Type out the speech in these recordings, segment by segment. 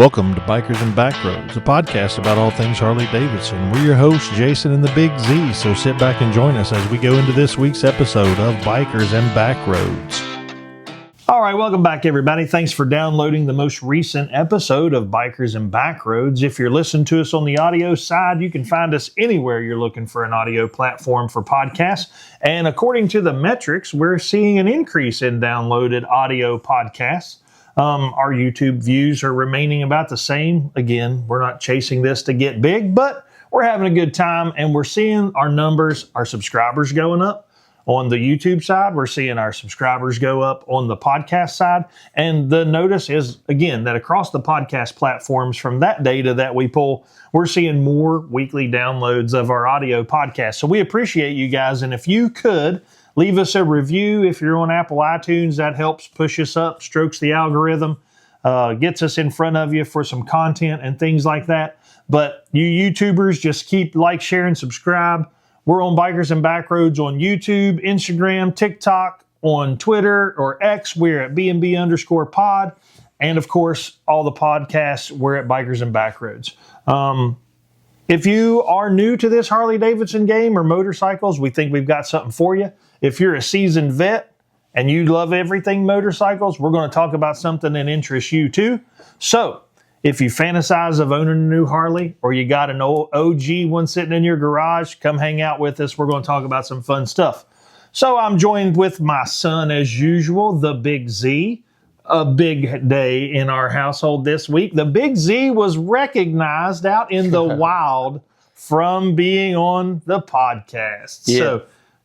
Welcome to Bikers and Backroads, a podcast about all things Harley Davidson. We're your hosts, Jason and the Big Z, so sit back and join us as we go into this week's episode of Bikers and Backroads. All right, welcome back, everybody. Thanks for downloading the most recent episode of Bikers and Backroads. If you're listening to us on the audio side, you can find us anywhere you're looking for an audio platform for podcasts. And according to the metrics, we're seeing an increase in downloaded audio podcasts. Our YouTube views are remaining about the same. Again, we're not chasing this to get big, but we're having a good time, and we're seeing our numbers, our subscribers going up. On the YouTube side, we're seeing our subscribers go up on the podcast side. And the notice is, again, that across the podcast platforms, from that data that we pull, we're seeing more weekly downloads of our audio podcast. So we appreciate you guys. And if you could leave us a review, if you're on Apple iTunes, that helps push us up, strokes the algorithm, gets us in front of you for some content and things like that. But you YouTubers, just keep like, share, and subscribe. We're on Bikers and Backroads on YouTube, Instagram, TikTok, on Twitter or X. We're at BNB_pod. And of course, all the podcasts, we're at Bikers and Backroads. If you are new to this Harley Davidson game or motorcycles, we think we've got something for you. If you're a seasoned vet and you love everything motorcycles, we're going to talk about something that interests you too. So if you fantasize of owning a new Harley, or you got an old OG one sitting in your garage, come hang out with us. We're going to talk about some fun stuff. So I'm joined with my son as usual, the Big Z. A big day in our household this week. The Big Z was recognized out in the wild from being on the podcast. Yeah. So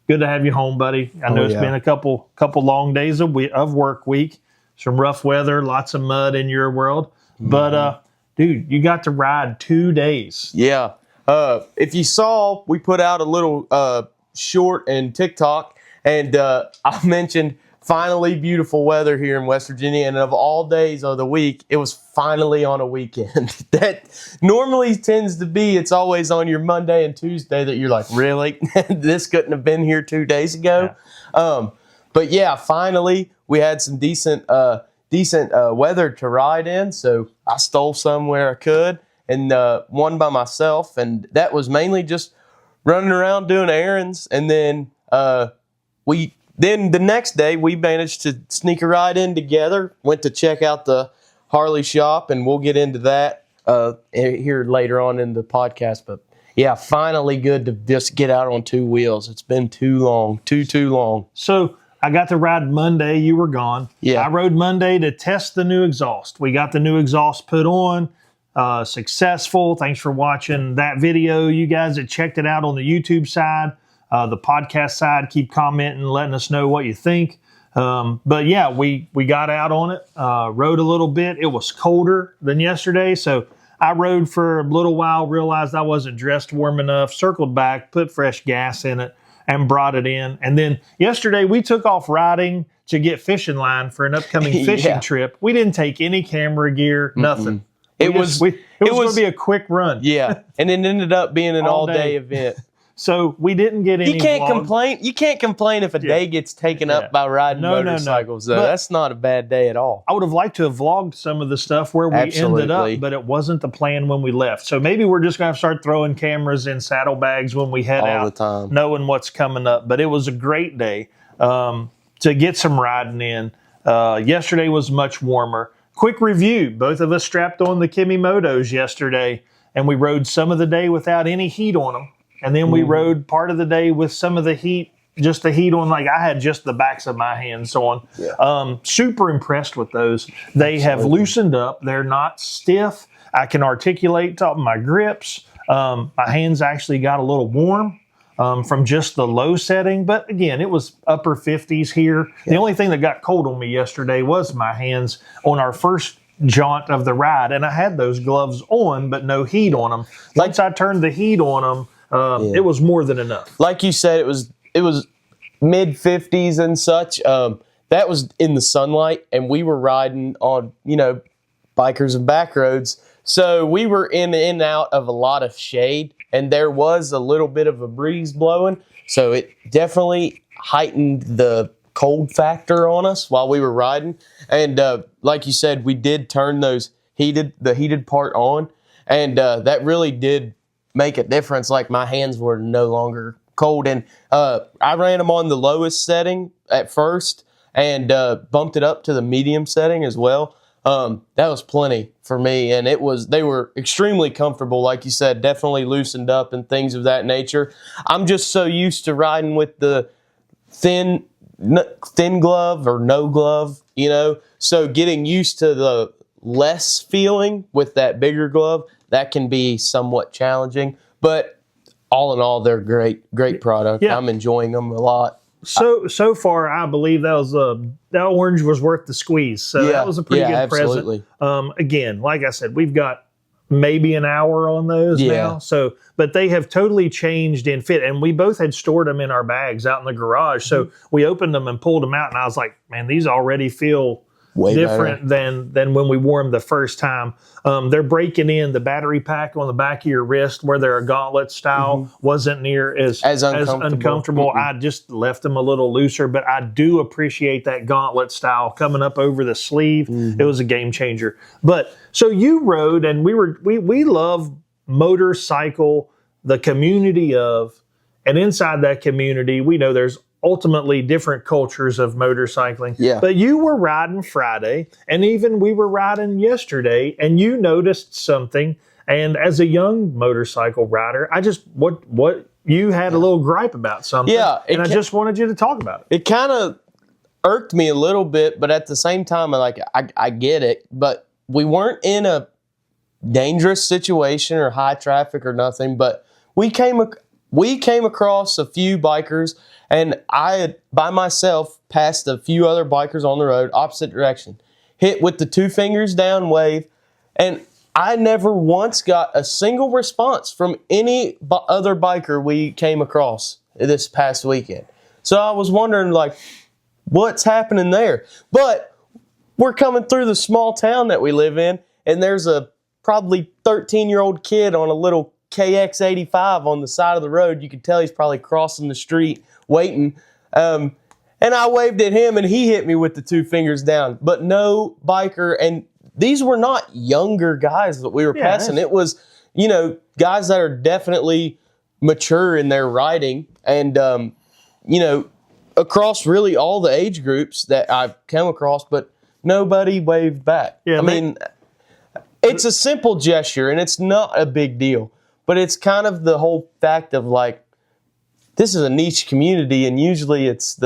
good to have you home, buddy. I know it's been a couple long days of work week, some rough weather, lots of mud in your world. But, dude, you got to ride 2 days. Yeah. If you saw, we put out a little short in TikTok, and I mentioned finally beautiful weather here in West Virginia, and of all days of the week, it was finally on a weekend. That normally tends to be, it's always on your Monday and Tuesday that you're like, really? This couldn't have been here 2 days ago? Yeah. But yeah, finally, we had some decent weather to ride in, so I stole some where I could, and one by myself, and that was mainly just running around doing errands. And then Then the next day, we managed to sneak a ride in together, went to check out the Harley shop, and we'll get into that here later on in the podcast. But yeah, finally good to just get out on two wheels. It's been too long, too long. So I got to ride Monday. You were gone. Yeah. I rode Monday to test the new exhaust. We got the new exhaust put on, successful. Thanks for watching that video. You guys that checked it out on the YouTube side. The podcast side, keep commenting, letting us know what you think. But yeah, we got out on it, rode a little bit. It was colder than yesterday, so I rode for a little while, realized I wasn't dressed warm enough, circled back, put fresh gas in it, and brought it in. And then yesterday, we took off riding to get fishing line for an upcoming fishing trip. We didn't take any camera gear, nothing. It was going to be a quick run. Yeah, and it ended up being an all-day event. So we didn't get any. You can't vlog. complain. You can't complain if a day gets taken up by riding motorcycles. No. That's not a bad day at all. I would have liked to have vlogged some of the stuff where we ended up, but it wasn't the plan when we left. So maybe we're just going to start throwing cameras in saddlebags when we head out, all the time, knowing what's coming up. But it was a great day to get some riding in. Yesterday was much warmer. Quick review: both of us strapped on the Kimi Motos yesterday, and we rode some of the day without any heat on them. And then we rode part of the day with some of the heat, just the heat on, like I had just the backs of my hands on. Yeah. Super impressed with those. They have loosened up. They're not stiff. I can articulate my grips. My hands actually got a little warm from just the low setting. But again, it was upper 50s here. Yeah. The only thing that got cold on me yesterday was my hands on our first jaunt of the ride. And I had those gloves on, but no heat on them. Once I turned the heat on them, it was more than enough. Like you said, it was mid 50s and such. That was in the sunlight, and we were riding on, Bikers and Backroads. So we were in and out of a lot of shade, and there was a little bit of a breeze blowing. So it definitely heightened the cold factor on us while we were riding. And like you said, we did turn those the heated part on, and that really did make a difference. Like my hands were no longer cold, and I ran them on the lowest setting at first, and bumped it up to the medium setting as well. That was plenty for me, and they were extremely comfortable. Like you said, definitely loosened up and things of that nature. I'm just so used to riding with the thin glove or no glove, so getting used to the less feeling with that bigger glove, that can be somewhat challenging, but all in all, they're great product. Yeah. I'm enjoying them a lot. So far, I believe that orange was worth the squeeze. So that was a pretty good absolutely. present. Again, like I said, we've got maybe an hour on those now. So, but they have totally changed in fit, and we both had stored them in our bags out in the garage. So we opened them and pulled them out, and I was like, man, these already feel way different than when we wore them the first time. They're breaking in the battery pack on the back of your wrist where they're a gauntlet style wasn't near as uncomfortable. I just left them a little looser, but I do appreciate that gauntlet style coming up over the sleeve. It was a game changer. But so you rode, and we love motorcycle, the community of, and inside that community, we know there's ultimately different cultures of motorcycling. Yeah. But you were riding Friday, and even we were riding yesterday, and you noticed something. And as a young motorcycle rider, what you had a little gripe about something. Yeah. And I just wanted you to talk about it. It kind of irked me a little bit, but at the same time, I get it. But we weren't in a dangerous situation or high traffic or nothing, but we came across a few bikers, and I had, by myself, passed a few other bikers on the road, opposite direction, hit with the 2 fingers down wave, and I never once got a single response from any other biker we came across this past weekend. So I was wondering, what's happening there? But we're coming through the small town that we live in, and there's a probably 13-year-old kid on a little KX85 on the side of the road. You could tell he's probably crossing the street waiting. And I waved at him, and he hit me with the 2 fingers down. But no biker, and these were not younger guys that we were passing. It was, guys that are definitely mature in their riding, and, across really all the age groups that I've come across, but nobody waved back. Yeah, I mean, it's a simple gesture, and it's not a big deal. But it's kind of the whole fact of this is a niche community, and usually it's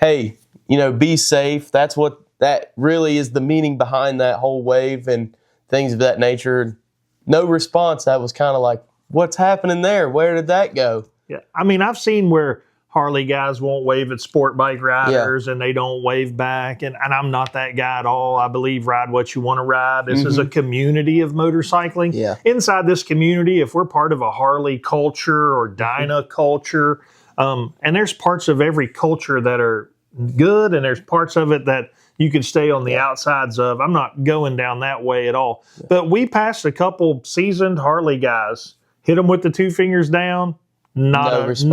hey, be safe. That's that really is the meaning behind that whole wave and things of that nature. No response. That was kind of what's happening there? Where did that go? Yeah. I mean, I've seen where Harley guys won't wave at sport bike riders and they don't wave back. And I'm not that guy at all. I believe ride what you want to ride. This is a community of motorcycling. Yeah. Inside this community, if we're part of a Harley culture or Dyna culture, and there's parts of every culture that are good, and there's parts of it that you can stay on the outsides of. I'm not going down that way at all. Yeah. But we passed a couple seasoned Harley guys, hit them with the 2 fingers down. Nothing.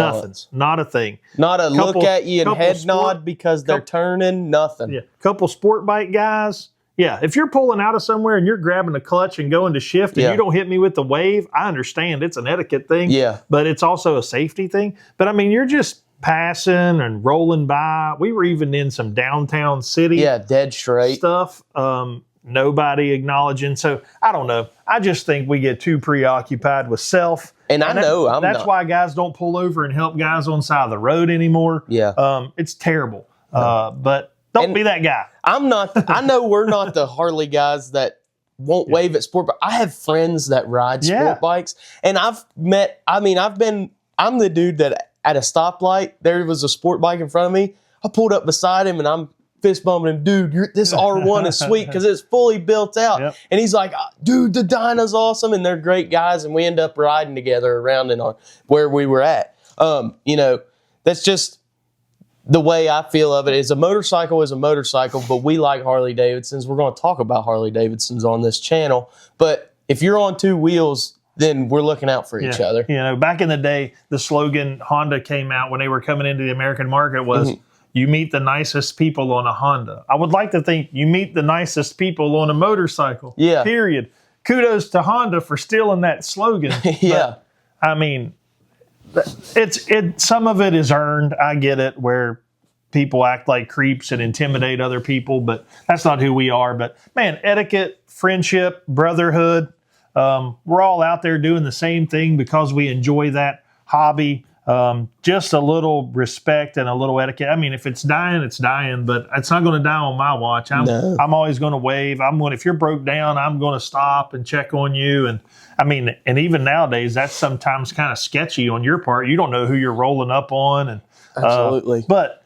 Not a thing. Not a look at you and head nod because they're turning. Nothing. Yeah. Couple sport bike guys. Yeah. If you're pulling out of somewhere and you're grabbing the clutch and going to shift and you don't hit me with the wave, I understand it's an etiquette thing. Yeah. But it's also a safety thing. But I mean, you're just passing and rolling by. We were even in some downtown city. Yeah, dead straight stuff. Nobody acknowledging. So I don't know. I just think we get too preoccupied with self. And I know that's why guys don't pull over and help guys on the side of the road anymore. Yeah. It's terrible. But don't be that guy. I'm not. I know we're not the Harley guys that won't wave at sport, but I have friends that ride sport bikes, and I'm the dude that at a stoplight, there was a sport bike in front of me. I pulled up beside him, and I'm fist bumping him. Dude, this R1 is sweet because it's fully built out. Yep. And he's like, dude, the Dyna's awesome, and they're great guys, and we end up riding together around where we were at. That's just the way I feel of it. Is a motorcycle, but we like Harley Davidsons. We're going to talk about Harley Davidsons on this channel. But if you're on 2 wheels, then we're looking out for each other. Back in the day, the slogan Honda came out when they were coming into the American market was, you meet the nicest people on a Honda. I would like to think you meet the nicest people on a motorcycle. Yeah. Period. Kudos to Honda for stealing that slogan. Yeah. But, I mean, some of it is earned. I get it, where people act like creeps and intimidate other people, but that's not who we are. But man, etiquette, friendship, brotherhood, we're all out there doing the same thing because we enjoy that hobby. Just a little respect and a little etiquette. I mean, if it's dying, it's dying, but it's not going to die on my watch. I'm always going to wave. If you're broke down, I'm going to stop and check on you. And I mean, and even nowadays, that's sometimes kind of sketchy on your part. You don't know who you're rolling up on. And Absolutely. But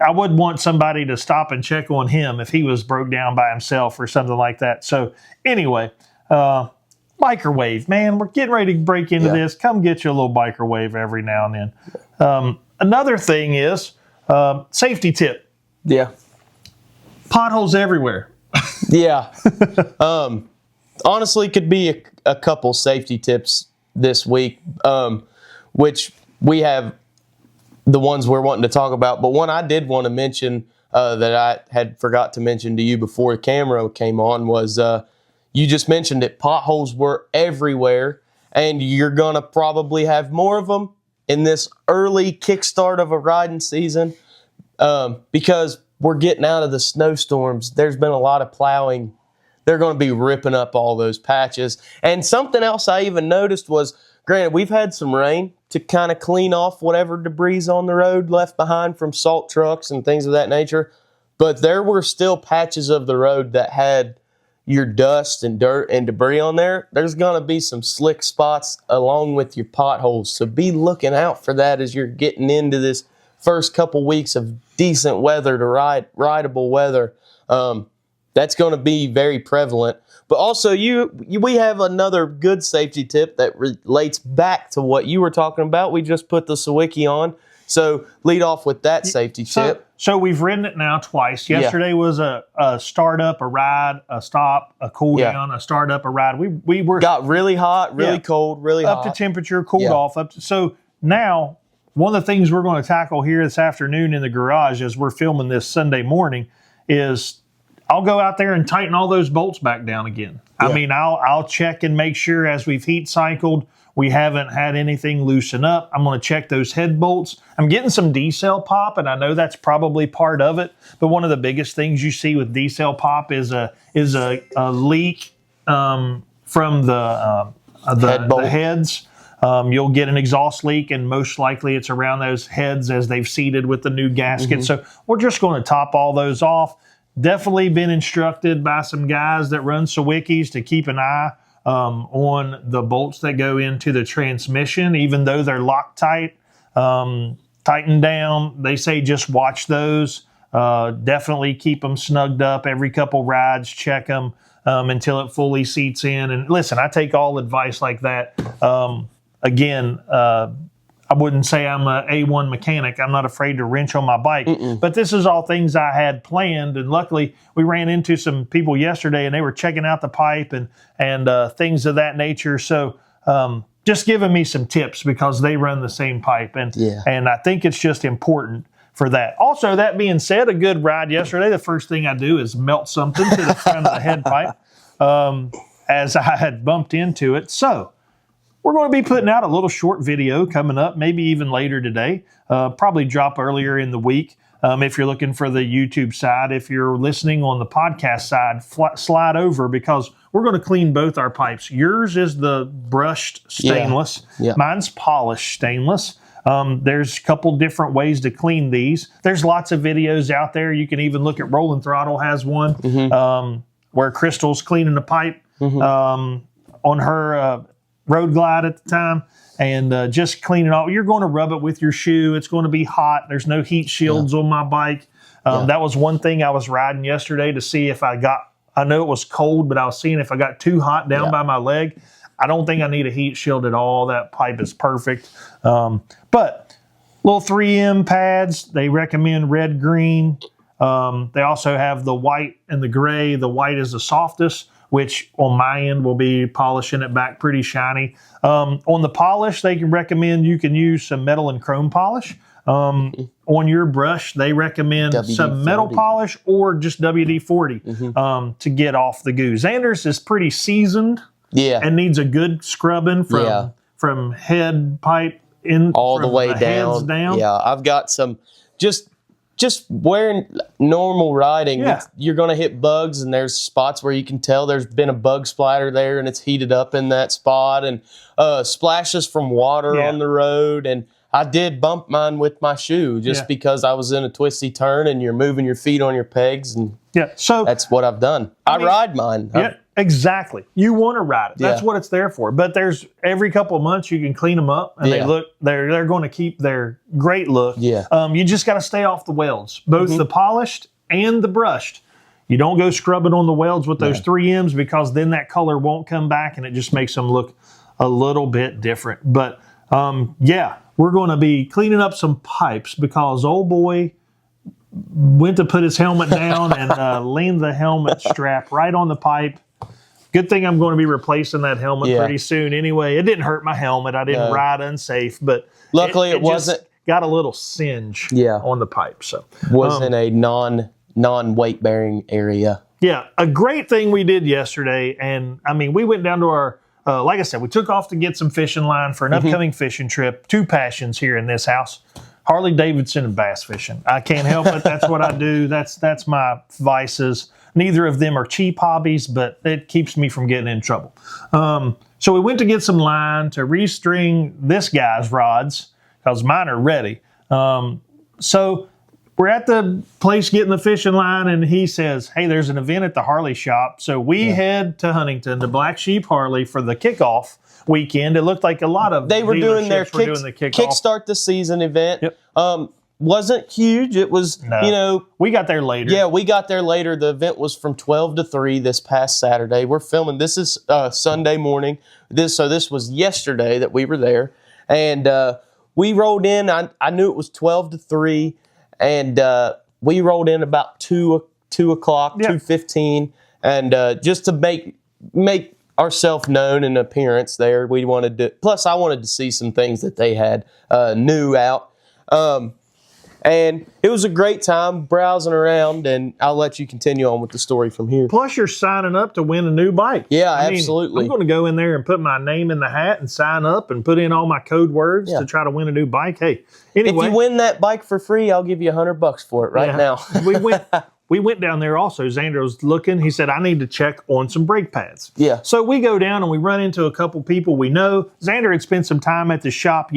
I would want somebody to stop and check on him if he was broke down by himself or something like that. So anyway, biker wave, man, we're getting ready to break into this. Come get you a little biker wave every now and then. Another thing is safety tip. Yeah. Potholes everywhere. Yeah. Honestly, could be a couple safety tips this week, which we have the ones we're wanting to talk about. But one I did want to mention that I had forgot to mention to you before the camera came on was you just mentioned it. Potholes were everywhere, and you're going to probably have more of them in this early kickstart of a riding season because we're getting out of the snowstorms. There's been a lot of plowing. They're going to be ripping up all those patches. And something else I even noticed was, granted, we've had some rain to kind of clean off whatever debris on the road left behind from salt trucks and things of that nature, but there were still patches of the road that had your dust and dirt and debris on there. There's going to be some slick spots along with your potholes, so be looking out for that as you're getting into this first couple weeks of decent weather to rideable weather. That's going to be very prevalent. But also, we have another good safety tip that relates back to what you were talking about. We just put the Sawicki on, so lead off with that safety tip. So we've ridden it now twice. Yesterday was a start up, a ride, a stop, a cool down, a start up, a ride. We were got really hot, really cold, really up hot. to temperature, cooled off. So now one of the things we're going to tackle here this afternoon in the garage as we're filming this Sunday morning is I'll go out there and tighten all those bolts back down again. I mean, I'll check and make sure as we've heat cycled, we haven't had anything loosen up. I'm going to check those head bolts. I'm getting some D-cell pop, and I know that's probably part of it. But one of the biggest things you see with D-cell pop is a leak from the heads. You'll get an exhaust leak, and most likely it's around those heads as they've seated with the new gasket. So we're just going to top all those off. Definitely been instructed by some guys that run Sawickis to keep an eye on the bolts that go into the transmission, even though they're Loctite, tightened down. They say just watch those. Definitely keep them snugged up every couple rides. Check them until it fully seats in. And listen, I take all advice like that. Again, I wouldn't say I'm an A1 mechanic. I'm not afraid to wrench on my bike. But this is all things I had planned. And luckily, we ran into some people yesterday, and they were checking out the pipe and things of that nature. So just giving me some tips because they run the same pipe. And I think it's just important for that. Also, that being said, a good ride yesterday, the first thing I do is melt something to the front of the head pipe as I had bumped into it. So we're going to be putting out a little short video coming up, maybe even later today, probably drop earlier in the week. If you're looking for the YouTube side, if you're listening on the podcast side, slide over because we're going to clean both our pipes. Yours is the brushed stainless. Mine's polished stainless. There's a couple different ways to clean these. There's lots of videos out there. You can even look at Rolling Throttle has one where Crystal's cleaning the pipe on her Road Glide at the time, and just clean it off. You're going to rub it with your shoe. It's going to be hot. There's no heat shields on my bike. That was one thing I was riding yesterday to see if I know it was cold, but I was seeing if I got too hot down by my leg. I don't think I need a heat shield at all. That pipe is perfect. But little 3M pads, they recommend red, green. They also have the white and the gray. The white is the softest, which on my end will be polishing it back pretty shiny. On the polish, they can recommend you can use some metal and chrome polish. On your brush, they recommend some metal polish or just WD-40 to get off the goo. Xander's is pretty seasoned and needs a good scrubbing from head pipe in all the way down. Yeah, I've got some just wearing normal riding. You're going to hit bugs, and there's spots where you can tell there's been a bug splatter there, and it's heated up in that spot, and splashes from water on the road. And I did bump mine with my shoe just because I was in a twisty turn, and you're moving your feet on your pegs, and so that's what I've done. I ride mine. Exactly. You want to ride it. That's what it's there for. But there's every couple of months you can clean them up, and they're going to keep their great look. You just got to stay off the welds, both the polished and the brushed. You don't go scrubbing on the welds with those 3Ms, because then that color won't come back, and it just makes them look a little bit different. But we're going to be cleaning up some pipes, because old boy went to put his helmet down and leaned the helmet strap right on the pipe. Good thing I'm going to be replacing that helmet pretty soon anyway. It didn't hurt my helmet. I didn't ride unsafe, but luckily it wasn't. Just got a little singe on the pipe. So wasn't a non-weight bearing area. Yeah, a great thing we did yesterday, and I mean, we went down to our, like I said, we took off to get some fishing line for an upcoming fishing trip. Two passions here in this house: Harley Davidson and bass fishing. I can't help it. That's what I do. That's my vices. Neither of them are cheap hobbies, but it keeps me from getting in trouble. So we went to get some line to restring this guy's rods, because mine are ready. So we're at the place getting the fishing line, and he says, hey, there's an event at the Harley shop. So we head to Huntington, to Black Sheep Harley, for the kickoff weekend. It looked like a lot of they were doing their kickstart the season event. Wasn't huge. It was, we got there later. Yeah, we got there later. The event was from 12 to 3 this past Saturday. We're filming. This is Sunday morning. This was yesterday that we were there. And we rolled in. I knew it was 12 to 3. And we rolled in about 2 o'clock, 2:15. And just to make ourselves known in appearance there, we wanted to. Plus, I wanted to see some things that they had new out. And it was a great time browsing around, and I'll let you continue on with the story from here. Plus, you're signing up to win a new bike. Yeah, absolutely. I'm going to go in there and put my name in the hat and sign up and put in all my code words to try to win a new bike. Hey, anyway. If you win that bike for free, I'll give you $100 for it now. We went down there also. Xander was looking. He said, I need to check on some brake pads. Yeah. So we go down and we run into a couple people we know. Xander had spent some time at the shop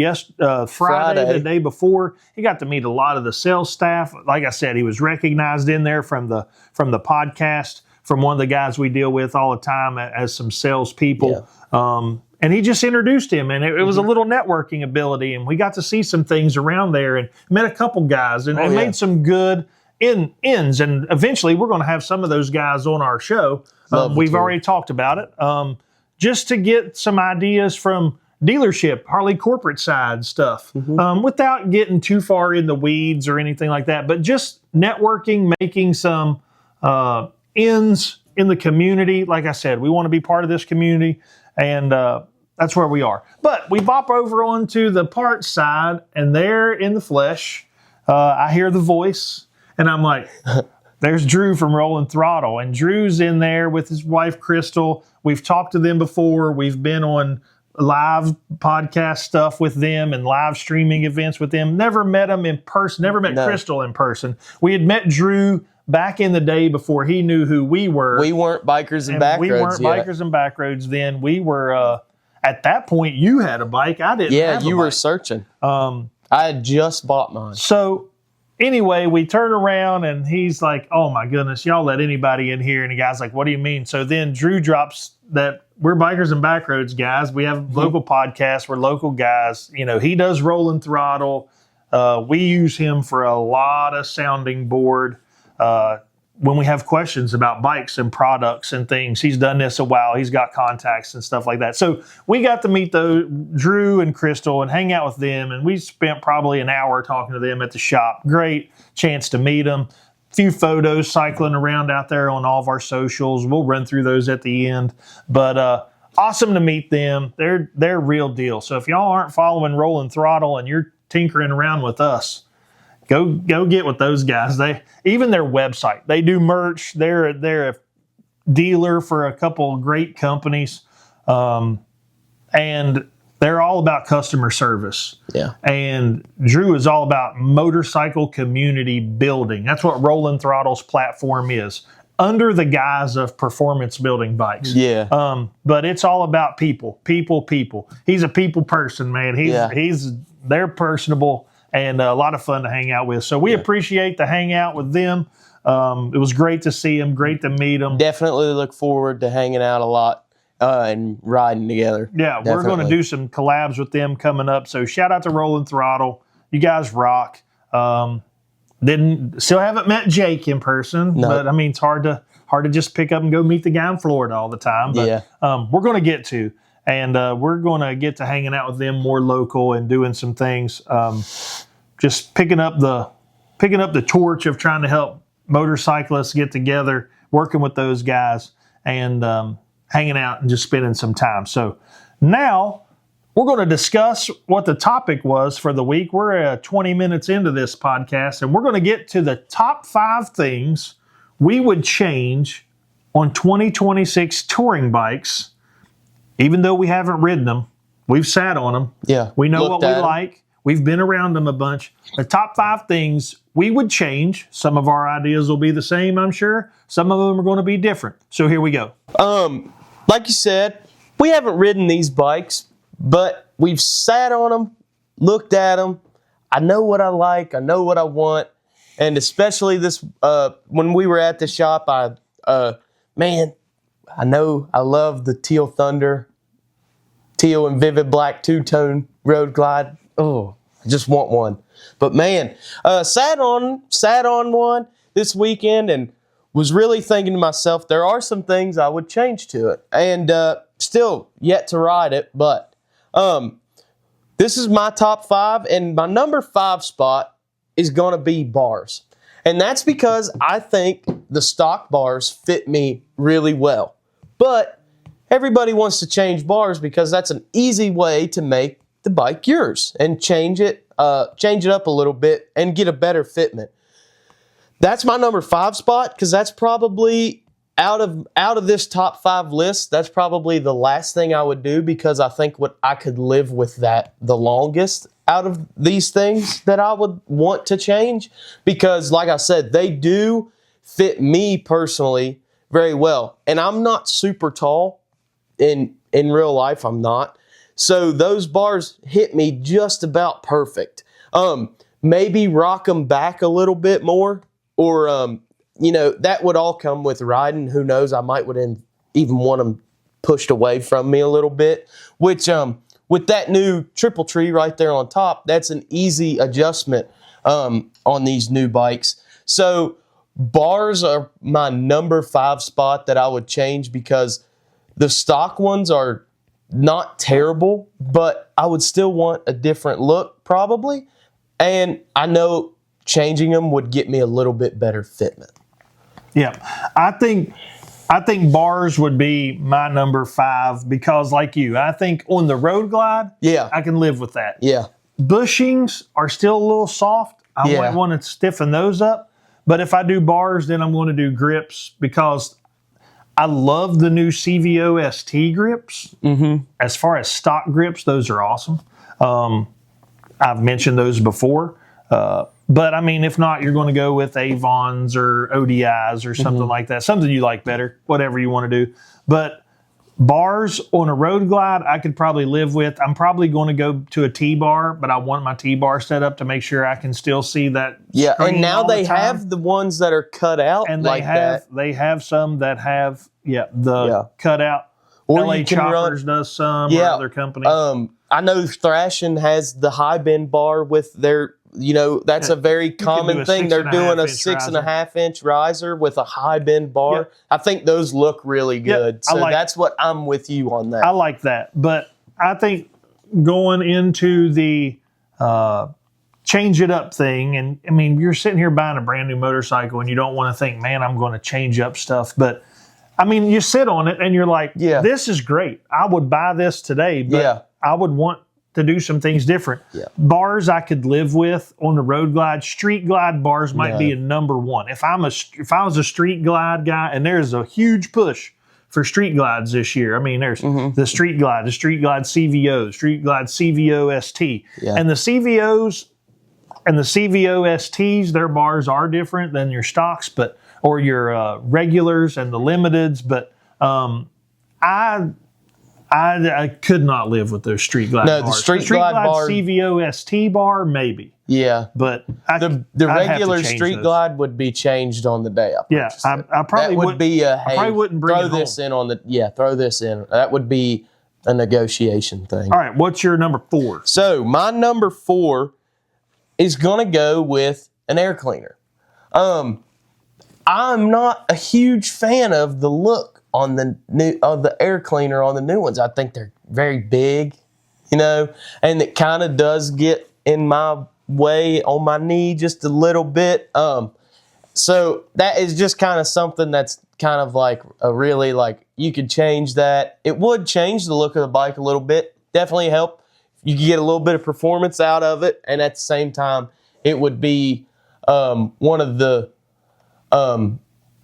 Friday, the day before. He got to meet a lot of the sales staff. Like I said, he was recognized in there from the podcast, from one of the guys we deal with all the time as some salespeople. Yeah. And he just introduced him, and it was a little networking ability. And we got to see some things around there and met a couple guys and made some good ends, and eventually we're going to have some of those guys on our show. We've already talked about it, just to get some ideas from dealership, Harley corporate side stuff, without getting too far in the weeds or anything like that, but just networking, making some ends in the community. Like I said, we want to be part of this community, and that's where we are. But we bop over onto the parts side, and there in the flesh, I hear the voice. And I'm like, there's Drew from Rolling Throttle. And Drew's in there with his wife, Crystal. We've talked to them before. We've been on live podcast stuff with them and live streaming events with them. Never met them in person. Never met Crystal in person. We had met Drew back in the day before he knew who we were. We weren't bikers and backroads. We weren't bikers and backroads then. We were, at that point, you had a bike. I didn't have a bike. Yeah, you were searching. I had just bought mine. So, anyway, we turn around and he's like, oh my goodness, y'all let anybody in here. And the guy's like, what do you mean? So then Drew drops that we're bikers and backroads guys. We have local podcasts. We're local guys. He does Rolling Throttle. We use him for a lot of sounding board. When we have questions about bikes and products and things, he's done this a while. He's got contacts and stuff like that. So we got to meet Drew and Crystal and hang out with them. And we spent probably an hour talking to them at the shop. Great chance to meet them. A few photos cycling around out there on all of our socials. We'll run through those at the end. But awesome to meet them. They're real deal. So if y'all aren't following Rolling Throttle and you're tinkering around with us, go get with those guys. Even their website, they do merch. They're a dealer for a couple of great companies, and they're all about customer service. Yeah. And Drew is all about motorcycle community building. That's what Rolling Throttle's platform is, under the guise of performance building bikes. Yeah. But it's all about people. He's a people person, man. They're personable and a lot of fun to hang out with. So we appreciate the hangout with them. It was great to see them, great to meet them. Definitely look forward to hanging out a lot and riding together. Yeah, Definitely. We're going to do some collabs with them coming up. So shout out to Rolling Throttle. You guys rock. Still haven't met Jake in person, but I mean, it's hard to just pick up and go meet the guy in Florida all the time. But we're going to get to, and we're going to get to hanging out with them more local and doing some things. Just picking up the torch of trying to help motorcyclists get together, working with those guys, and hanging out and just spending some time. So now we're going to discuss what the topic was for the week. We're 20 minutes into this podcast, and we're going to get to the top 5 things we would change on 2026 touring bikes. Even though we haven't ridden them, we've sat on them. Yeah, we know what we like. We've been around them a bunch. The top 5 things we would change. Some of our ideas will be the same, I'm sure. Some of them are going to be different. So here we go. Like you said, we haven't ridden these bikes, but we've sat on them, looked at them. I know what I like. I know what I want. And especially this, when we were at the shop, I know I love the Teal Thunder, teal and vivid black 2-tone Road Glide. Oh, I just want one. But man, sat on one this weekend and was really thinking to myself, there are some things I would change to it. And still yet to ride it, but this is my top 5, and my number 5 spot is going to be bars. And that's because I think the stock bars fit me really well. But everybody wants to change bars because that's an easy way to make the bike yours and change it up a little bit and get a better fitment. That's my number 5 spot because that's probably out of this top 5 list, that's probably the last thing I would do, because I think what I could live with that the longest out of these things that I would want to change, because like I said, they do fit me personally very well. And I'm not super tall in real life. I'm not. So those bars hit me just about perfect. Maybe rock them back a little bit more, or that would all come with riding. Who knows? I might even want them pushed away from me a little bit, which with that new triple tree right there on top, that's an easy adjustment on these new bikes. So bars are my number 5 spot that I would change, because the stock ones are not terrible, but I would still want a different look probably. And I know changing them would get me a little bit better fitment. Yeah, I think bars would be my number 5, because like you, I think on the Road Glide, I can live with that. Yeah. Bushings are still a little soft. I might want to stiffen those up. But if I do bars, then I'm going to do grips, because I love the new CVO ST grips. Mm-hmm. As far as stock grips, those are awesome. I've mentioned those before. But, I mean, if not, you're going to go with Avons or ODIs or something like that. Something you like better, whatever you want to do. But bars on a Road Glide, I could probably live with. I'm probably going to go to a T-bar, but I want my T-bar set up to make sure I can still see that. Yeah, and now they have the ones that are cut out, and like that. They have some that have, cut out. Or LA Choppers does some, or other companies. I know Thrashin has the high bend bar with their, that's a very common thing. They're doing a 6.5 inch riser with a high bend bar. Yep. I think those look really good. So that's what I'm with you on that. I like that. But I think going into the change it up thing, and I mean, you're sitting here buying a brand new motorcycle and you don't want to think, man, I'm going to change up stuff. But I mean, you sit on it and you're like, this is great. I would buy this today, but I would want to do some things different. Yeah. Bars I could live with on the road glide. Street glide bars might be a number one. If I was a street glide guy, and there's a huge push for street glides this year. I mean, there's the street glide CVO, street glide CVO ST, and the CVOs and the CVO STs. Their bars are different than your stocks, or your regulars and the limiteds. But I could not live with those street glide bars. The street glide bar, CVO ST bar, maybe. Yeah, but the regular street glide would be changed on the day I purchased it. I probably would be a hey, I probably wouldn't bring throw this in on the throw this in. That would be a negotiation thing. All right, what's your number 4? So my number 4 is gonna go with an air cleaner. I'm not a huge fan of the look on the air cleaner on the new ones. I think they're very big, and it kind of does get in my way on my knee just a little bit. So that is just kind of something that's kind of like a really like you could change that. It would change the look of the bike a little bit. Definitely help. You could get a little bit of performance out of it, and at the same time, it would be one of the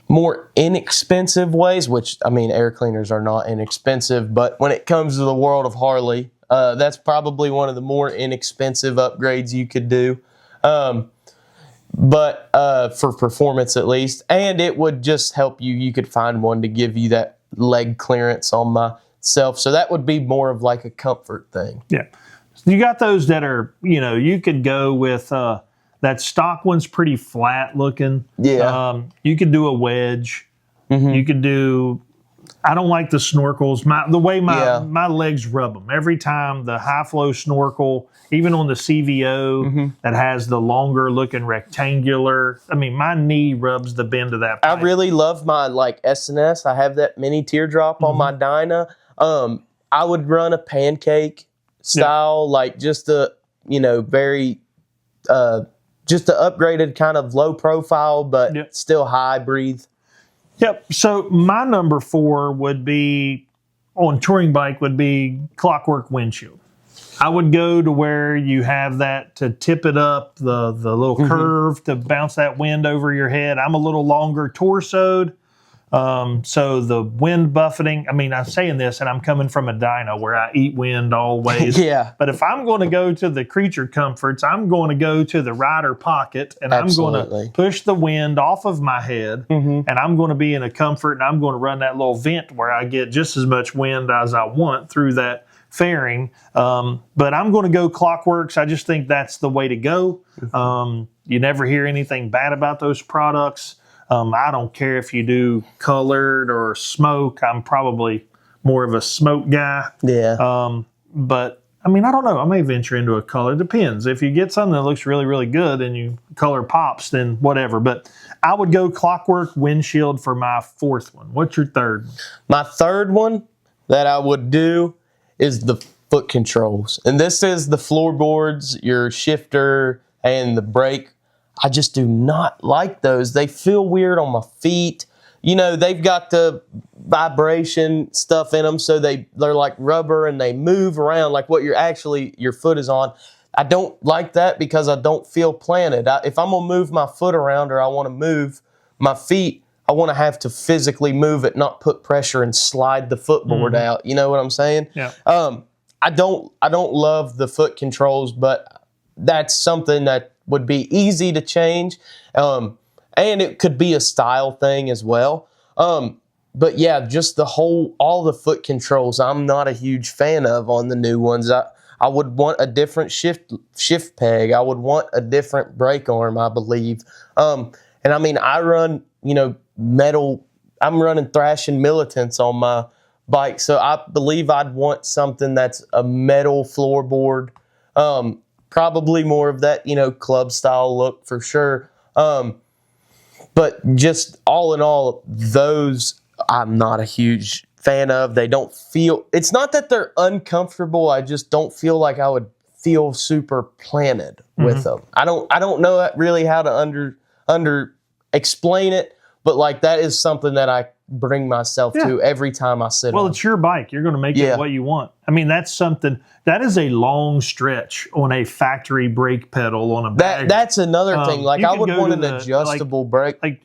more inexpensive ways, which, I mean, air cleaners are not inexpensive, but when it comes to the world of Harley, that's probably one of the more inexpensive upgrades you could do, but for performance at least, and it would just help you. You could find one to give you that leg clearance on myself, so that would be more of like a comfort thing. Yeah, you got those that are, you could go with that stock one's pretty flat looking. Yeah. You could do a wedge. You could do. I don't like the snorkels. The way my legs rub them every time. The high flow snorkel, even on the CVO that has the longer looking rectangular. I mean, my knee rubs the bend of that pipe. I really love my like S&S. I have that mini teardrop on my Dyna. I would run a pancake style, like just a very just an upgraded kind of low profile, but still high breathe. Yep. So my number 4 would be on touring bike would be clockwork windshield. I would go to where you have that to tip it up, the little curve to bounce that wind over your head. I'm a little longer torsoed. So the wind buffeting, I mean, I'm saying this and I'm coming from a dyno where I eat wind always. But if I'm going to go to the creature comforts, I'm going to go to the rider pocket and I'm going to push the wind off of my head and I'm going to be in a comfort and I'm going to run that little vent where I get just as much wind as I want through that fairing. But I'm going to go Clockworks. I just think that's the way to go. You never hear anything bad about those products. I don't care if you do colored or smoke. I'm probably more of a smoke guy. But I mean, I don't know. I may venture into a color. Depends. If you get something that looks really, really good and you color pops, then whatever. But I would go Clockwork windshield for my 4th one. What's your 3rd one? My 3rd one that I would do is the foot controls. And this is the floorboards, your shifter, and the brake. I just do not like those. They feel weird on my feet. They've got the vibration stuff in them, so they're like rubber and they move around like what your foot is on. I don't like that because I don't feel planted. If I'm going to move my foot around or I want to move my feet, I want to have to physically move it, not put pressure and slide the footboard out. You know what I'm saying? Yeah. I don't love the foot controls, but that's something that would be easy to change, and it could be a style thing as well. But yeah, just all the foot controls, I'm not a huge fan of on the new ones. I would want a different shift peg. I would want a different brake arm, I believe. And I mean, I run, metal. I'm running Thrashing Militants on my bike, so I believe I'd want something that's a metal floorboard. Probably more of that, club style look for sure. But just all in all, those I'm not a huge fan of. They don't feel, it's not that they're uncomfortable. I just don't feel like I would feel super planted with them. I don't know really how to under explain it, but like that is something that I bring myself to every time I sit on. Well, it's your bike. You're going to make it what you want. I mean, that's something that is a long stretch on a factory brake pedal on a bag. That's another thing. Like I would want an adjustable brake. Like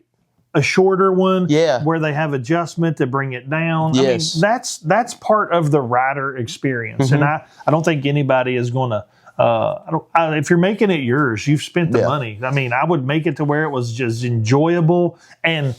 a shorter one where they have adjustment to bring it down. Yes. I mean, that's part of the rider experience. And I don't think anybody is going to if you're making it yours, you've spent the money. I mean, I would make it to where it was just enjoyable. And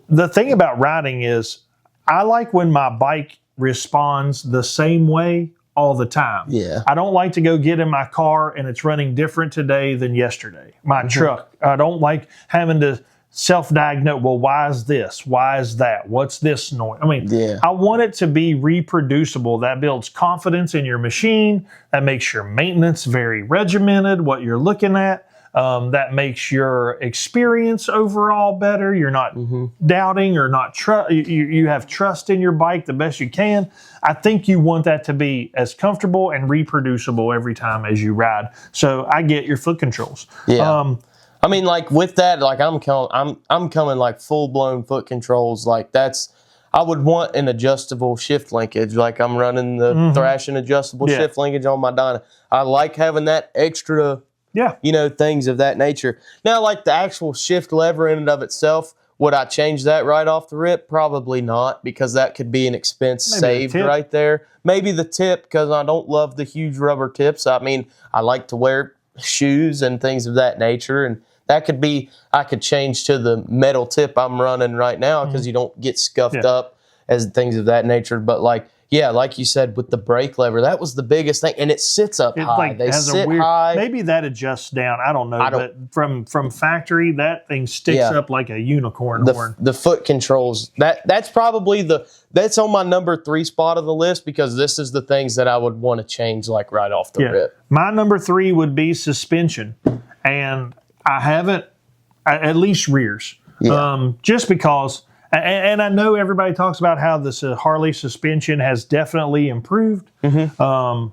the thing about riding is I like when my bike responds the same way all the time. Yeah. I don't like to go get in my car and it's running different today than yesterday. My truck. I don't like having to self-diagnose. Well, why is this? Why is that? What's this noise? I mean, I want it to be reproducible. That builds confidence in your machine. That makes your maintenance very regimented, what you're looking at. That makes your experience overall better. You're not doubting or not you have trust in your bike the best you can. I think you want that to be as comfortable and reproducible every time as you ride. So I get your foot controls. Yeah. I mean, like with that, like I'm coming like full blown foot controls. Like I would want an adjustable shift linkage. Like I'm running the Thrashing adjustable shift linkage on my Dyna. I like having that extra. You know, things of that nature. Now, like the actual shift lever in and of itself, would I change that right off the rip? Probably not, because that could be an expense saved right there. Maybe the tip, because I don't love the huge rubber tips. I mean, I like to wear shoes and things of that nature, and that could be, I could change to the metal tip I'm running right now because you don't get scuffed up as things of that nature. But like, yeah, like you said, with the brake lever, that was the biggest thing, and it sits up high. Like they sit high. Maybe that adjusts down. I don't know, but from factory, that thing sticks up like a unicorn horn. The foot controls. That's probably that's on my number 3 spot of the list, because this is the things that I would want to change like right off the rip. My number 3 would be suspension, and I haven't, at least rears, just because. And I know everybody talks about how this Harley suspension has definitely improved, and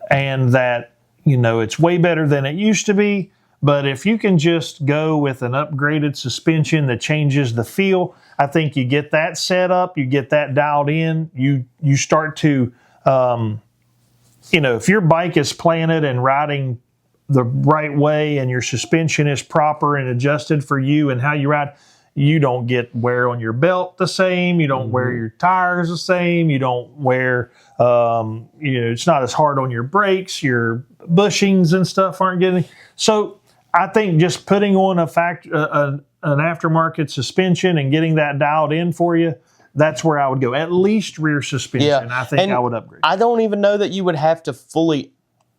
that, you know, it's way better than it used to be. But if you can just go with an upgraded suspension that changes the feel, I think you get that set up, you get that dialed in, you start to, you know, if your bike is planted and riding the right way and your suspension is proper and adjusted for you and how you ride, you don't get wear on your belt the same. You don't wear your tires the same. You don't wear, you know, it's not as hard on your brakes. Your bushings and stuff aren't getting. So I think just putting on an aftermarket suspension and getting that dialed in for you, that's where I would go. At least rear suspension, I think I would upgrade. I don't even know that you would have to fully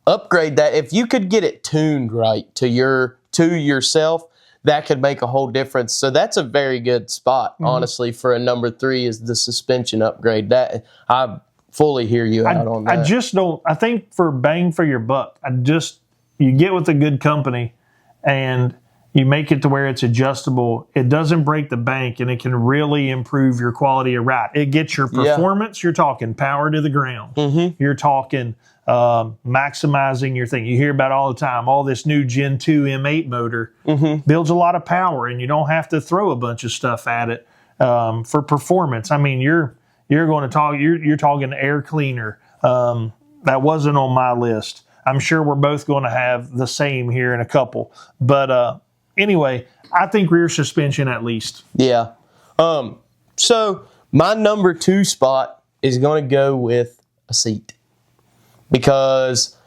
upgrade that. If you could get it tuned right to yourself, that could make a whole difference. So that's a very good spot, honestly, for a number 3 is the suspension upgrade. That I fully hear you out on that. I just don't. I think for bang for your buck, you get with a good company, and you make it to where it's adjustable. It doesn't break the bank, and it can really improve your quality of ride. It gets your performance. You're talking power to the ground. You're talking maximizing your thing. You hear about all the time, all this new Gen 2 M8 motor builds a lot of power, and you don't have to throw a bunch of stuff at it for performance. I mean, you're going to talk, you're talking air cleaner. That wasn't on my list. I'm sure we're both going to have the same here in a couple. But anyway, I think rear suspension at least. Yeah. So my number 2 spot is going to go with a seat. Because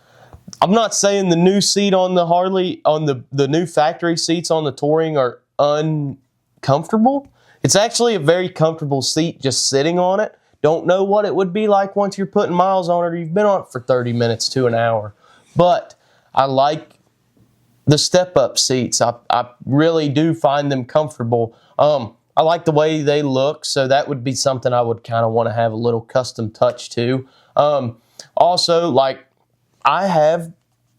I'm not saying the new seat on the Harley, on the new factory seats on the Touring are uncomfortable. It's actually a very comfortable seat just sitting on it. Don't know what it would be like once you're putting miles on it or you've been on it for 30 minutes to an hour. But I like the step-up seats. I really do find them comfortable. I like the way they look, so that would be something I would kind of want to have a little custom touch to. Also, like, I have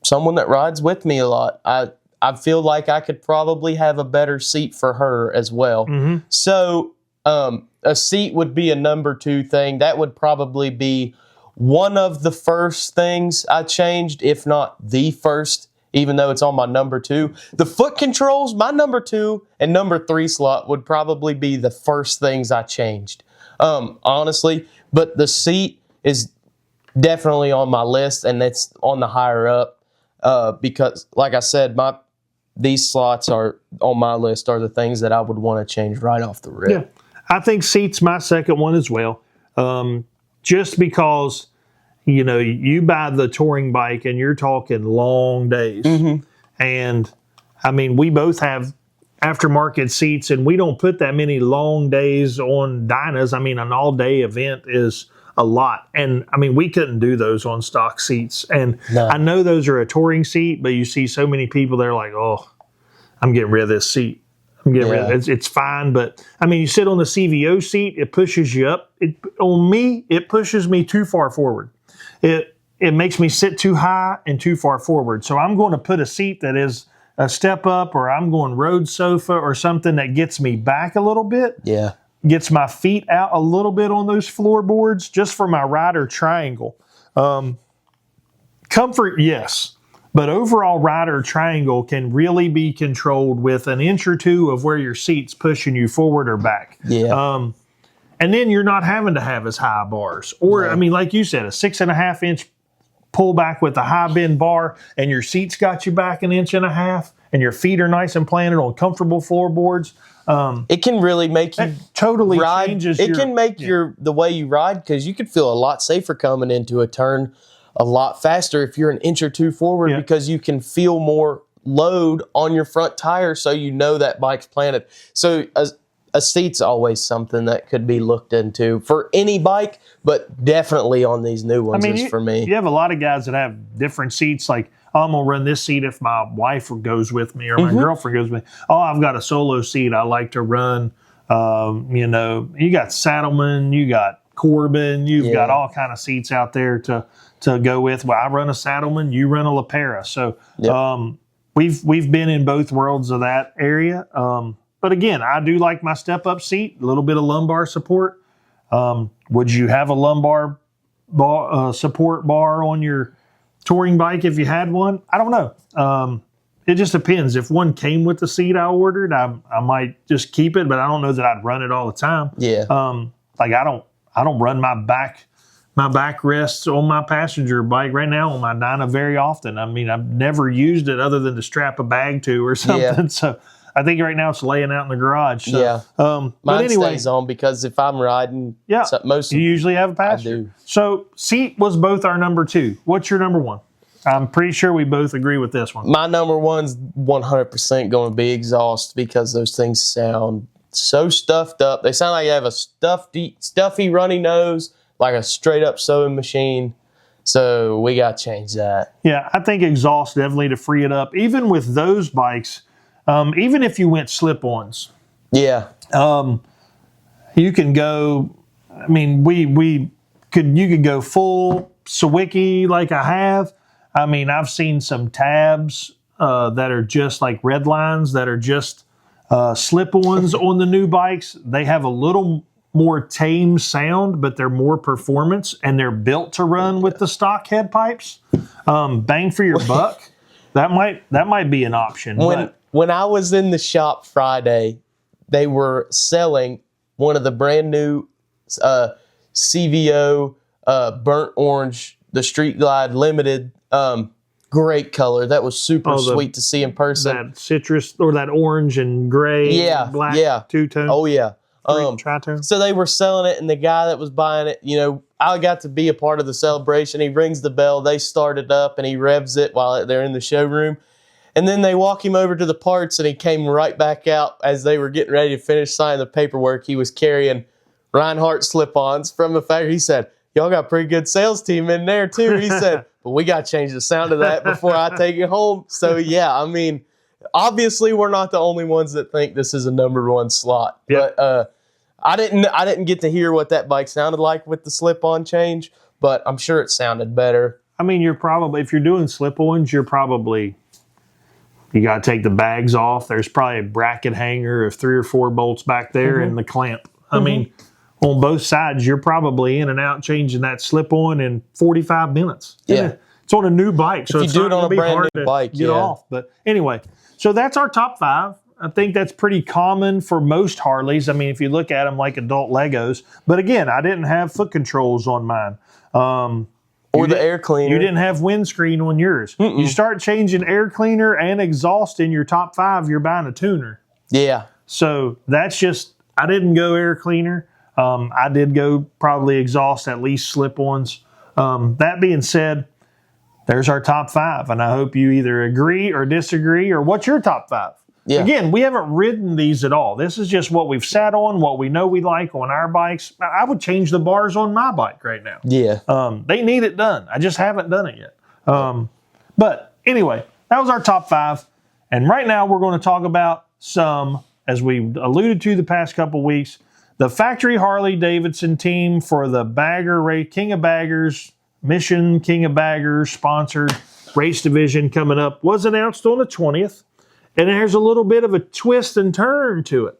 someone that rides with me a lot. I feel like I could probably have a better seat for her as well. So a seat would be a number 2 thing. That would probably be one of the first things I changed, if not the first, even though it's on my number 2. The foot controls, my number 2 and number 3 slot would probably be the first things I changed, honestly. But the seat is definitely on my list, and it's on the higher up because, like I said, these slots are on my list are the things that I would want to change right off the rip. Yeah, I think seat's my second one as well, just because, you know, you buy the touring bike and you're talking long days. And, I mean, we both have aftermarket seats, and we don't put that many long days on Dynas. I mean, an all-day event is a lot. And, I mean, we couldn't do those on stock seats. And I know those are a touring seat, but you see so many people, they're like, oh, I'm getting rid of this seat. I'm getting rid of it. It's fine. But, I mean, you sit on the CVO seat, it pushes you up. On me, it pushes me too far forward. It makes me sit too high and too far forward. So I'm going to put a seat that is a step up, or I'm going road sofa or something that gets me back a little bit. Yeah. Gets my feet out a little bit on those floorboards just for my rider triangle. Comfort, yes. But overall rider triangle can really be controlled with an inch or two of where your seat's pushing you forward or back. Yeah. And then you're not having to have as high bars. Or, I mean, like you said, a 6.5 inch pullback with a high bend bar, and your seat's got you back 1.5 inches, and your feet are nice and planted on comfortable floorboards. It can really make you totally ride. Changes it can make the way you ride, because you could feel a lot safer coming into a turn a lot faster if you're 1 inch or 2 forward, because you can feel more load on your front tire, so you know that bike's planted. So a seat's always something that could be looked into for any bike, but definitely on these new ones for me. You have a lot of guys that have different seats, like, oh, I'm going to run this seat if my wife goes with me or my girlfriend goes with me. Oh, I've got a solo seat I like to run. You know, you got Saddleman, you got Corbin, you've got all kind of seats out there to go with. Well, I run a Saddleman, you run a LaPera. So we've been in both worlds of that area. But again, I do like my step-up seat, a little bit of lumbar support. Would you have a lumbar support bar on your touring bike if you had one? I don't know. It just depends. If one came with the seat I ordered, I might just keep it, but I don't know that I'd run it all the time. Yeah. Like I don't run my back rests on my passenger bike right now on my Dyna very often. I mean, I've never used it other than to strap a bag to or something. Yeah. So I think right now it's laying out in the garage. So, Mine stays on, because if I'm riding, you usually have a passenger. I do. So seat was both our number 2. What's your number 1? I'm pretty sure we both agree with this one. My number 1's 100% going to be exhaust, because those things sound so stuffed up. They sound like you have a stuffy runny nose, like a straight up sewing machine. So we got to change that. Yeah, I think exhaust definitely to free it up. Even with those bikes, even if you went slip-ons. Yeah. You can go, I mean, you could go full Sawicki like I have. I mean, I've seen some tabs that are just like red lines that are just slip-ons on the new bikes. They have a little more tame sound, but they're more performance, and they're built to run with the stock head pipes. Bang for your buck. That might be an option. When I was in the shop Friday, they were selling one of the brand new CVO burnt orange, the Street Glide Limited. Great color. That was super sweet to see in person. That citrus or that orange and gray, and black, two-tone. Oh yeah. Tri-tone. So they were selling it, and the guy that was buying it, you know, I got to be a part of the celebration. He rings the bell, they start it up, and he revs it while they're in the showroom. And then they walk him over to the parts, and he came right back out as they were getting ready to finish signing the paperwork. He was carrying Reinhardt slip-ons from the factory. He said, y'all got a pretty good sales team in there too. He said, but we got to change the sound of that before I take it home. So yeah, I mean, obviously we're not the only ones that think this is a number 1 slot. Yep. But I didn't get to hear what that bike sounded like with the slip-on change, but I'm sure it sounded better. I mean, if you're doing slip-ons, you got to take the bags off. There's probably a bracket hanger of 3 or 4 bolts back there and the clamp. I mean, on both sides, you're probably in and out changing that slip-on in 45 minutes. Yeah. it's on a new bike, so if you it's do not it on going a to be brand hard new to bike, get off. But anyway, so that's our top 5. I think that's pretty common for most Harleys. I mean, if you look at them like adult Legos. But again, I didn't have foot controls on mine. Or the air cleaner. You didn't have windscreen on yours. You start changing air cleaner and exhaust in your top 5, you're buying a tuner. Yeah. So that's just, I didn't go air cleaner. I did go probably exhaust, at least slip-ons. That being said, there's our top 5, and I hope you either agree or disagree, or what's your top 5? Yeah. Again, we haven't ridden these at all. This is just what we've sat on, what we know we like on our bikes. I would change the bars on my bike right now. Yeah. They need it done. I just haven't done it yet. But anyway, that was our top 5. And right now we're going to talk about some, as we alluded to the past couple weeks, the factory Harley Davidson team for the King of Baggers, Mission King of Baggers sponsored race division coming up was announced on the 20th. And there's a little bit of a twist and turn to it.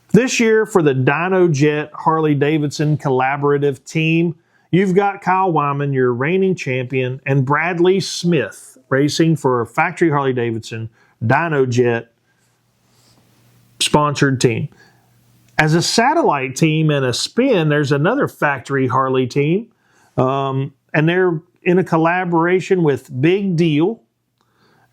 This year for the Dyno Jet Harley Davidson collaborative team, you've got Kyle Wyman, your reigning champion, and Bradley Smith racing for a factory Harley Davidson Dyno Jet sponsored team. As a satellite team and a spin, there's another factory Harley team, and they're in a collaboration with Big Deal.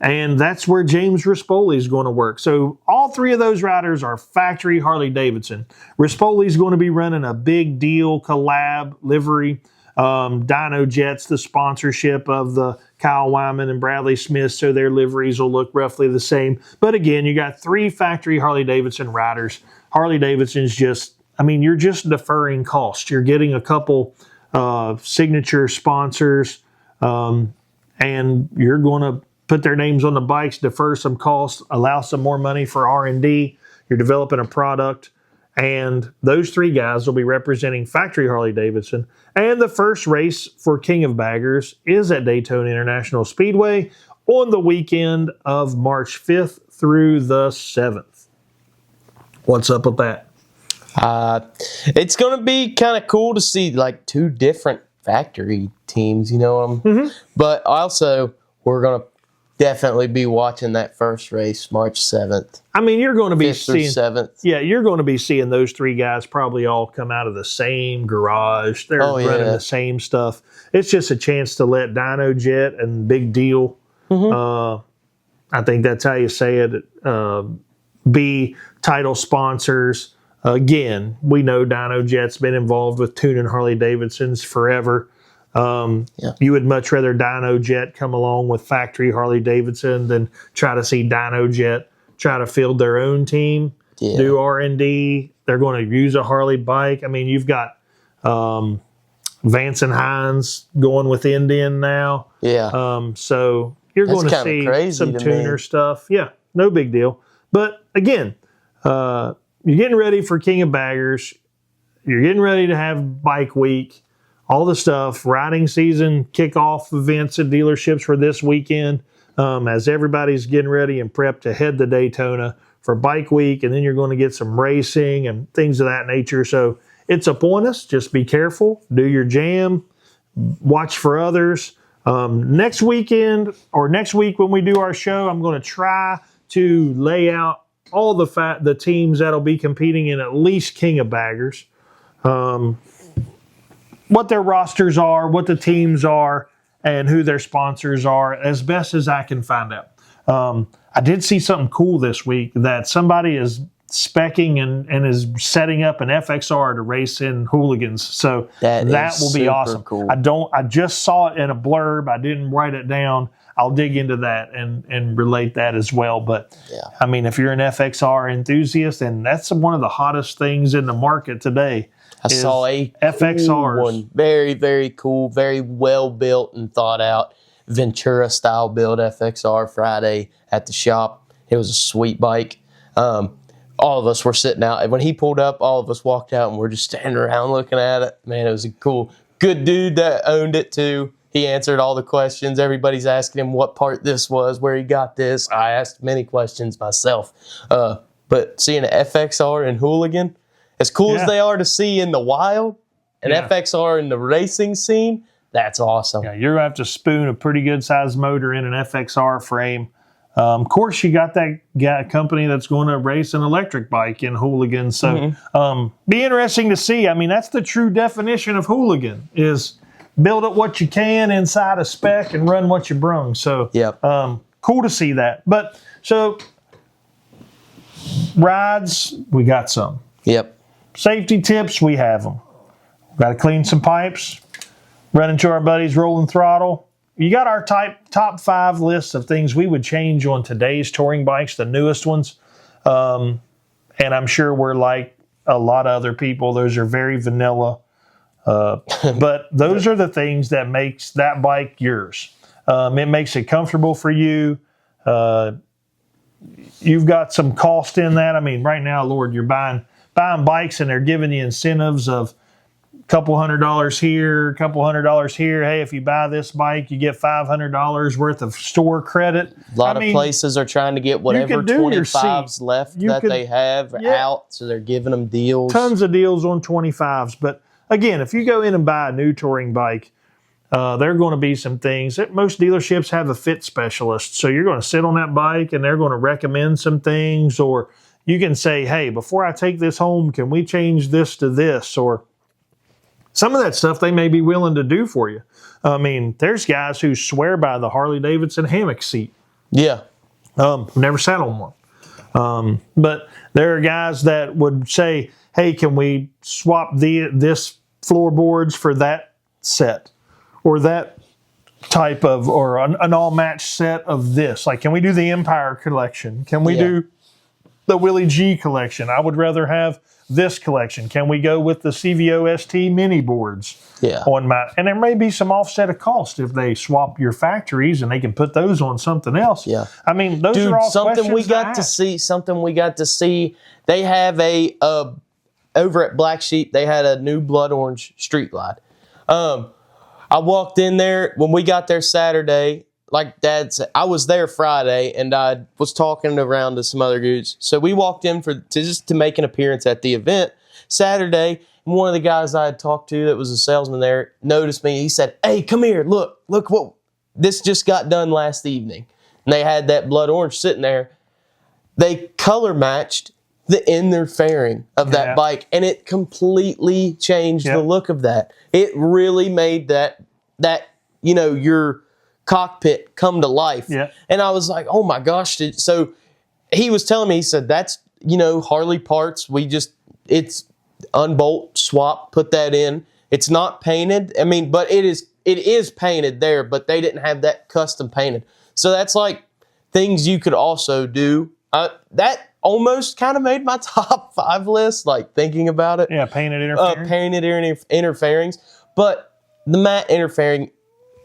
And that's where James Rispoli is going to work. So all 3 of those riders are factory Harley Davidson. Rispoli is going to be running a Big Deal collab livery. Dyno Jet's the sponsorship of the Kyle Wyman and Bradley Smith, so their liveries will look roughly the same. But again, you got 3 factory Harley Davidson riders. Harley Davidson's just, I mean, you're just deferring cost. You're getting a couple signature sponsors, and you're going to put their names on the bikes, defer some costs, allow some more money for R&D. You're developing a product. And those 3 guys will be representing factory Harley Davidson. And the first race for King of Baggers is at Daytona International Speedway on the weekend of March 5th through the 7th. What's up with that? It's going to be kind of cool to see like 2 different factory teams, you know. But also, we're going to definitely be watching that first race March 7th. I mean, you're going to be seeing 7th. Yeah, you're going to be seeing those 3 guys probably all come out of the same garage. They're running the same stuff. It's just a chance to let Dyno Jet and Big Deal, I think that's how you say it, be title sponsors. Again, we know Dyno Jet's been involved with tuning Harley Davidsons forever. You would much rather Dyno Jet come along with factory Harley Davidson than try to see Dyno Jet try to field their own team, do R&D. They're going to use a Harley bike. I mean, you've got Vance and Hines going with Indian now. So you're going to see some tuner stuff. Yeah, no big deal. But again, you're getting ready for King of Baggers. You're getting ready to have bike week. All the stuff, riding season, kickoff events at dealerships for this weekend, as everybody's getting ready and prepped to head to Daytona for bike week, and then you're going to get some racing and things of that nature. So it's upon us. Just be careful. Do your jam. Watch for others. Next weekend or next week when we do our show, I'm going to try to lay out all the teams that'll be competing in at least King of Baggers. What their rosters are, what the teams are, and who their sponsors are, as best as I can find out. I did see something cool this week that somebody is speccing and is setting up an FXR to race in Hooligans. So that will be awesome. Cool. I just saw it in a blurb. I didn't write it down. I'll dig into that and relate that as well. But I mean, if you're an FXR enthusiast, and that's one of the hottest things in the market today. I saw a FXR cool one. Very, very cool, very well built and thought out Ventura style build FXR Friday at the shop. It was a sweet bike. All of us were sitting out. When he pulled up, all of us walked out and we're just standing around looking at it. Man, it was a cool, good dude that owned it too. He answered all the questions. Everybody's asking him what part this was, where he got this. I asked many questions myself. But seeing an FXR in Hooligan, as cool as they are to see in the wild, an FXR in the racing scene, That's awesome. Yeah, you're going to have to spoon a pretty good sized motor in an FXR frame. Of course, you got that company that's going to race an electric bike in Hooligan. So be interesting to see. I mean, that's the true definition of Hooligan, is build up what you can inside a spec and run what you brung. So cool to see that. But so rides, we got some. Yep. Safety tips, we have them. Got to clean some pipes, run into our buddies Rolling Throttle. You got our top 5 lists of things we would change on today's touring bikes, the newest ones. And I'm sure we're like a lot of other people. Those are very vanilla. But those are the things that makes that bike yours. It makes it comfortable for you. You've got some cost in that. I mean, right now, Lord, you're buying bikes and they're giving you incentives of couple $100 here, couple $100 here. Hey, if you buy this bike, you get $500 worth of store credit. A lot of places are trying to get whatever 25s left they have out, so they're giving them deals. Tons of deals on 25s. But again, if you go in and buy a new touring bike, there are going to be some things that most dealerships have a fit specialist. So you're going to sit on that bike and they're going to recommend some things, or you can say, hey, before I take this home, can we change this to this? Or some of that stuff they may be willing to do for you. I mean, there's guys who swear by the Harley Davidson hammock seat. Yeah. Never sat on one. But there are guys that would say, hey, can we swap this floorboards for that set? Or that type of, or an all-match set of this? Like, can we do the Empire collection? Can we do the Willie G collection? I would rather have this collection. Can we go with the CVO ST mini boards on my, and there may be some offset of cost if they swap your factories and they can put those on something else. Yeah. I mean, those are all something we got to see. They have over at Black Sheep, they had a new blood orange Street Glide. I walked in there when we got there Saturday. Like Dad said, I was there Friday, and I was talking around to some other dudes. So we walked in just to make an appearance at the event Saturday. And one of the guys I had talked to that was a salesman there noticed me. He said, hey, come here. Look what this just got done last evening. And they had that blood orange sitting there. They color matched the inner fairing of that bike, and it completely changed the look of that. It really made that your cockpit come to life. Yeah. And I was like, oh my gosh. So he was telling me, he said, that's, Harley parts. It's unbolt, swap, put that in. It's not painted. I mean, but it is painted there, but they didn't have that custom painted. So that's like things you could also do. That almost kind of made my top 5 list, like thinking about it. Yeah, painted interfairings. But the matte interfairing,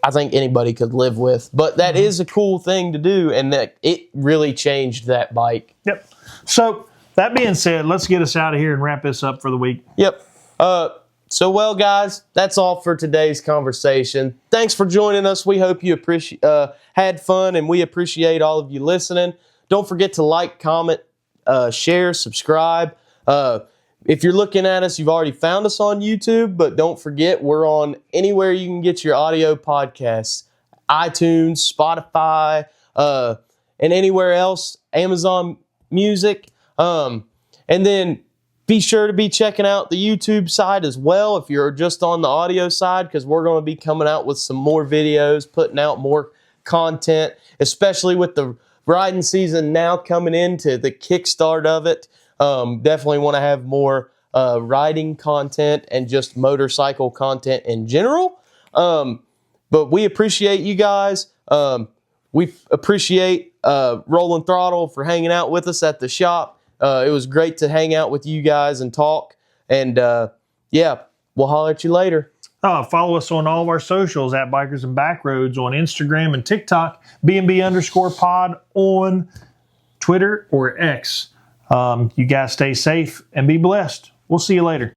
I think anybody could live with. But that is a cool thing to do, and that it really changed that bike. Yep. So that being said, let's get us out of here and wrap this up for the week. Yep. So, guys, that's all for today's conversation. Thanks for joining us. We hope you had fun, and we appreciate all of you listening. Don't forget to like, comment, share, subscribe. If you're looking at us, you've already found us on YouTube, but don't forget we're on anywhere you can get your audio podcasts, iTunes, Spotify, and anywhere else, Amazon Music. And then be sure to be checking out the YouTube side as well if you're just on the audio side, because we're going to be coming out with some more videos, putting out more content, especially with the riding season now coming into the kickstart of it. Definitely want to have more riding content and just motorcycle content in general. But we appreciate you guys. We appreciate Rolling Throttle for hanging out with us at the shop. It was great to hang out with you guys and talk. And we'll holler at you later. Follow us on all of our socials at Bikers and Backroads on Instagram and TikTok, B&B_pod on Twitter or X. You guys stay safe and be blessed. We'll see you later.